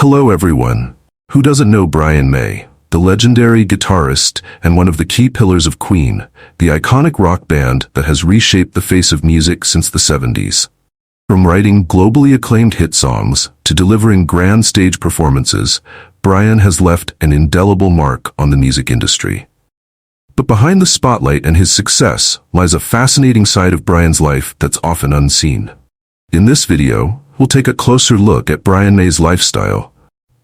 Hello everyone. Who doesn't know Brian May, the legendary guitarist and one of the key pillars of Queen, the iconic rock band that has reshaped the face of music since the 70s? From writing globally acclaimed hit songs to delivering grand stage performances, Brian has left an indelible mark on the music industry. But behind the spotlight and his success lies a fascinating side of Brian's life that's often unseen. In this video, we'll take a closer look at Brian May's lifestyle,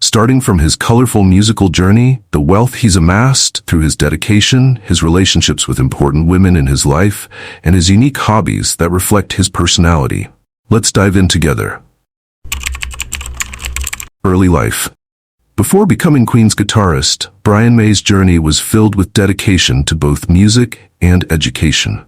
starting from his colorful musical journey, the wealth he's amassed through his dedication, his relationships with important women in his life, and his unique hobbies that reflect his personality. Let's dive in together. Early life. Before becoming Queen's guitarist, Brian May's journey was filled with dedication to both music and education.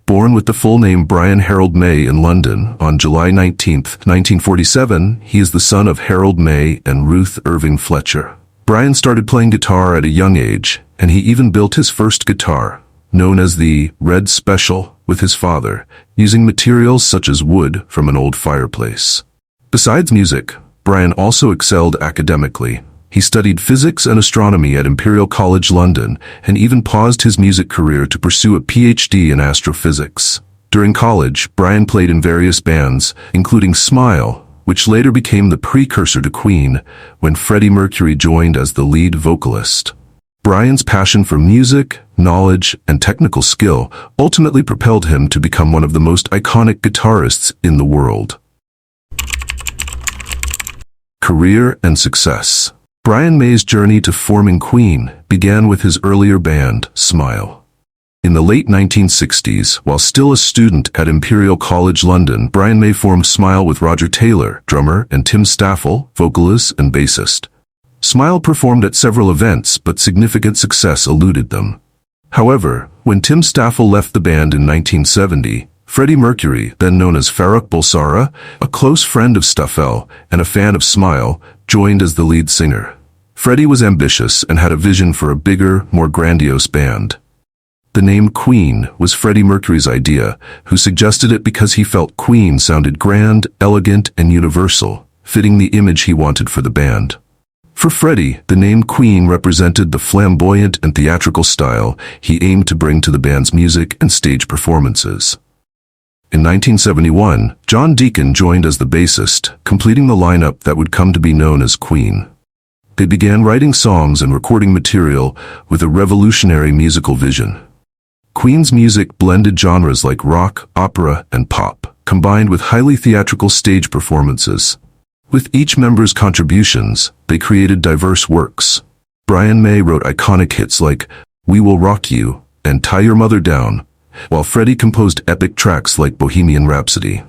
Born with the full name Brian Harold May in London on July 19, 1947, he is the son of Harold May and Ruth Irving Fletcher. Brian started playing guitar at a young age, and he even built his first guitar, known as the Red Special, with his father, using materials such as wood from an old fireplace. Besides music, Brian also excelled academically. He studied physics and astronomy at Imperial College London and even paused his music career to pursue a PhD in astrophysics. During college, Brian played in various bands, including Smile, which later became the precursor to Queen, when Freddie Mercury joined as the lead vocalist. Brian's passion for music, knowledge, and technical skill ultimately propelled him to become one of the most iconic guitarists in the world. Career and success. Brian May's journey to forming Queen began with his earlier band, Smile. In the late 1960s, while still a student at Imperial College London, Brian May formed Smile with Roger Taylor, drummer, and Tim Staffel, vocalist and bassist. Smile performed at several events, but significant success eluded them. However, when Tim Staffel left the band in 1970, Freddie Mercury, then known as Farrokh Bulsara, a close friend of Staffel and a fan of Smile, joined as the lead singer. Freddie was ambitious and had a vision for a bigger, more grandiose band. The name Queen was Freddie Mercury's idea, who suggested it because he felt Queen sounded grand, elegant, and universal, fitting the image he wanted for the band. For Freddie, the name Queen represented the flamboyant and theatrical style he aimed to bring to the band's music and stage performances. In 1971, John Deacon joined as the bassist, completing the lineup that would come to be known as Queen. They began writing songs and recording material with a revolutionary musical vision. Queen's music blended genres like rock, opera, and pop, combined with highly theatrical stage performances. With each member's contributions, they created diverse works. Brian May wrote iconic hits like We Will Rock You and Tie Your Mother Down, while Freddie composed epic tracks like Bohemian Rhapsody.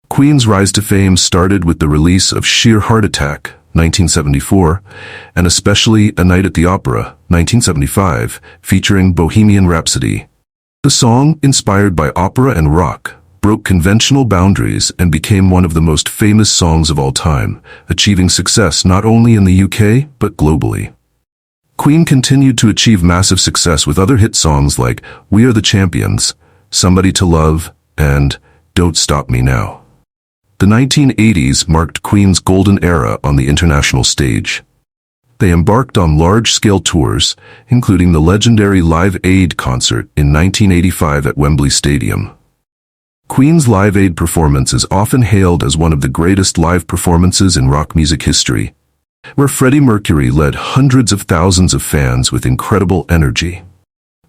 Queen's rise to fame started with the release of Sheer Heart Attack, 1974, and especially A Night at the Opera, 1975, featuring Bohemian Rhapsody. The song, inspired by opera and rock, broke conventional boundaries and became one of the most famous songs of all time, achieving success not only in the UK, but globally. Queen continued to achieve massive success with other hit songs like We Are the Champions, Somebody to Love, and Don't Stop Me Now. The 1980s marked Queen's golden era on the international stage. They embarked on large-scale tours, including the legendary Live Aid concert in 1985 at Wembley Stadium. Queen's Live Aid performance is often hailed as one of the greatest live performances in rock music history, where Freddie Mercury led hundreds of thousands of fans with incredible energy.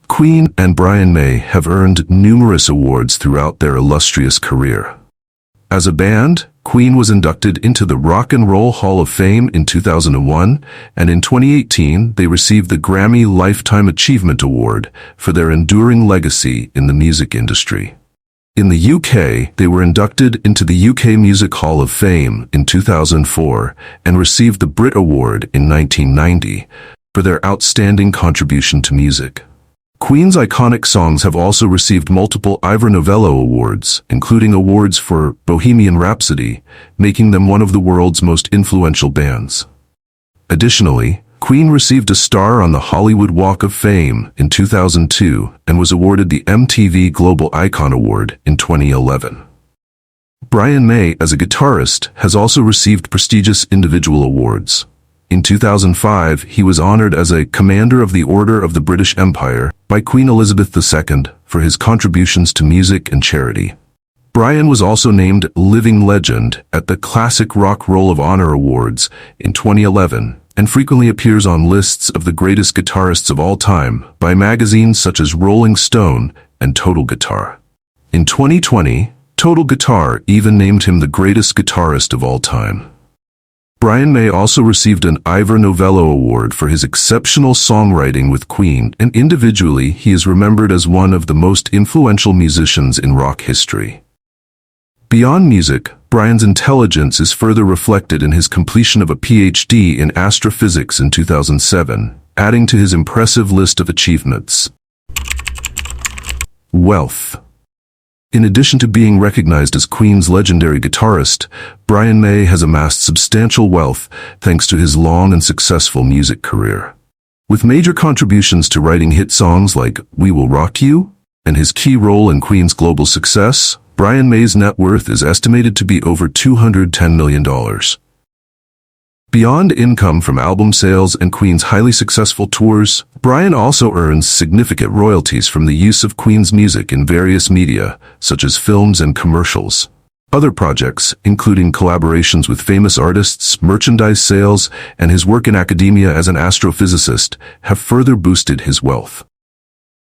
Queen and Brian May have earned numerous awards throughout their illustrious career. As a band, Queen was inducted into the Rock and Roll Hall of Fame in 2001, and in 2018 they received the Grammy Lifetime Achievement Award for their enduring legacy in the music industry. In the UK, they were inducted into the UK Music Hall of Fame in 2004 and received the Brit Award in 1990 for their outstanding contribution to music. Queen's iconic songs have also received multiple Ivor Novello Awards, including awards for Bohemian Rhapsody, making them one of the world's most influential bands. Additionally, Queen received a star on the Hollywood Walk of Fame in 2002 and was awarded the MTV Global Icon Award in 2011. Brian May, as a guitarist, has also received prestigious individual awards. In 2005, he was honored as a Commander of the Order of the British Empire by Queen Elizabeth II for his contributions to music and charity. Brian was also named Living Legend at the Classic Rock Roll of Honor Awards in 2011 and frequently appears on lists of the greatest guitarists of all time by magazines such as Rolling Stone and Total Guitar. In 2020, Total Guitar even named him the greatest guitarist of all time. Brian May also received an Ivor Novello Award for his exceptional songwriting with Queen, and individually he is remembered as one of the most influential musicians in rock history. Beyond music, Brian's intelligence is further reflected in his completion of a PhD in astrophysics in 2007, adding to his impressive list of achievements. Wealth. In addition to being recognized as Queen's legendary guitarist, Brian May has amassed substantial wealth thanks to his long and successful music career. With major contributions to writing hit songs like We Will Rock You and his key role in Queen's global success, Brian May's net worth is estimated to be over $210 million. Beyond income from album sales and Queen's highly successful tours, Brian also earns significant royalties from the use of Queen's music in various media, such as films and commercials. Other projects, including collaborations with famous artists, merchandise sales, and his work in academia as an astrophysicist, have further boosted his wealth.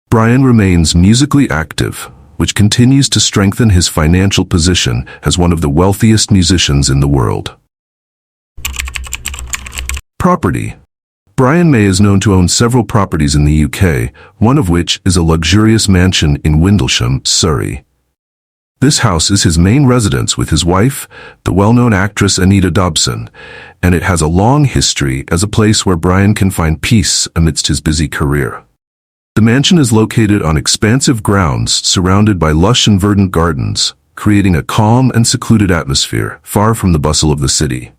Brian remains musically active, which continues to strengthen his financial position as one of the wealthiest musicians in the world. Property. Brian May is known to own several properties in the UK, one of which is a luxurious mansion in Windlesham, Surrey. This house is his main residence with his wife, the well-known actress Anita Dobson, and it has a long history as a place where Brian can find peace amidst his busy career. The mansion is located on expansive grounds surrounded by lush and verdant gardens, creating a calm and secluded atmosphere far from the bustle of the city.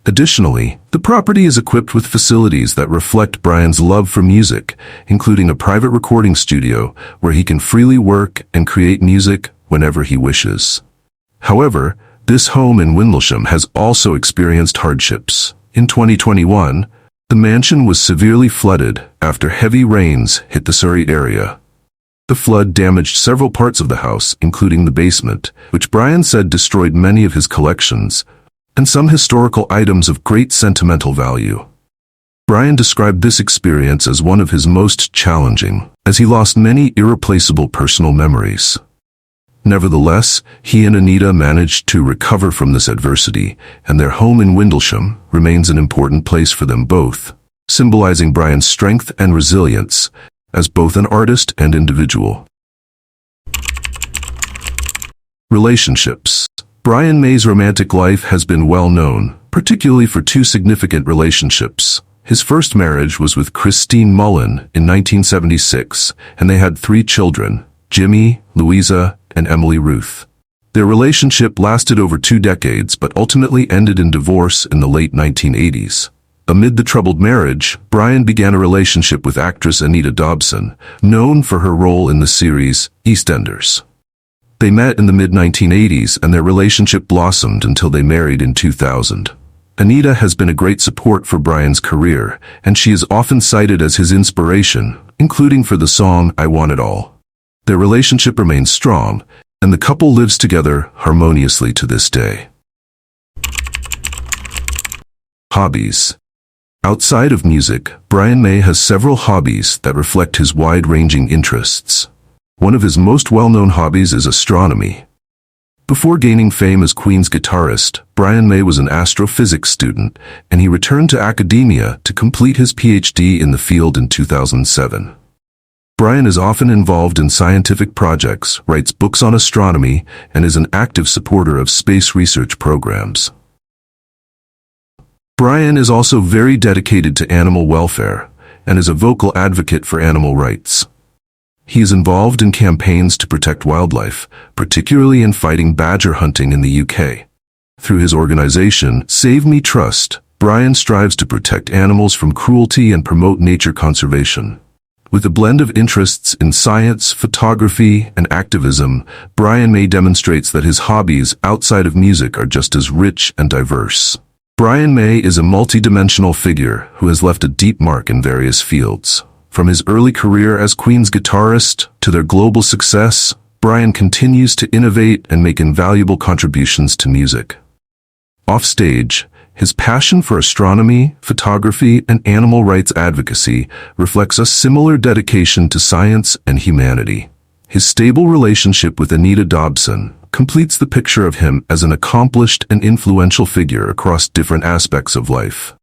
Additionally, the property is equipped with facilities that reflect Brian's love for music, including a private recording studio where he can freely work and create music whenever he wishes. However, this home in Windlesham has also experienced hardships. In 2021, the mansion was severely flooded after heavy rains hit the Surrey area. The flood damaged several parts of the house, including the basement, which Brian said destroyed many of his collections, and some historical items of great sentimental value. Brian described this experience as one of his most challenging, as he lost many irreplaceable personal memories. Nevertheless, he and Anita managed to recover from this adversity, and their home in Windlesham remains an important place for them both, symbolizing Brian's strength and resilience as both an artist and individual. Relationships. Brian May's romantic life has been well known, particularly for two significant relationships. His first marriage was with Christine Mullen in 1976, and they had 3 children, Jimmy, Louisa, and Emily Ruth. Their relationship lasted over 2 decades but ultimately ended in divorce in the late 1980s. Amid the troubled marriage, Brian began a relationship with actress Anita Dobson, known for her role in the series EastEnders. They met in the mid-1980s and their relationship blossomed until they married in 2000. Anita has been a great support for Brian's career, and she is often cited as his inspiration, including for the song I Want It All. Their relationship remains strong, and the couple lives together harmoniously to this day. Hobbies. Outside of music, Brian May has several hobbies that reflect his wide-ranging interests. One of his most well-known hobbies is astronomy. Before gaining fame as Queen's guitarist, Brian May was an astrophysics student, and he returned to academia to complete his PhD in the field in 2007. Brian is often involved in scientific projects, writes books on astronomy, and is an active supporter of space research programs. Brian is also very dedicated to animal welfare, and is a vocal advocate for animal rights. He is involved in campaigns to protect wildlife, particularly in fighting badger hunting in the UK. Through his organization, Save Me Trust, Brian strives to protect animals from cruelty and promote nature conservation. With a blend of interests in science, photography, and activism, Brian May demonstrates that his hobbies outside of music are just as rich and diverse. Brian May is a multidimensional figure who has left a deep mark in various fields. From his early career as Queen's guitarist to their global success, Brian continues to innovate and make invaluable contributions to music. Offstage, his passion for astronomy, photography, and animal rights advocacy reflects a similar dedication to science and humanity. His stable relationship with Anita Dobson completes the picture of him as an accomplished and influential figure across different aspects of life.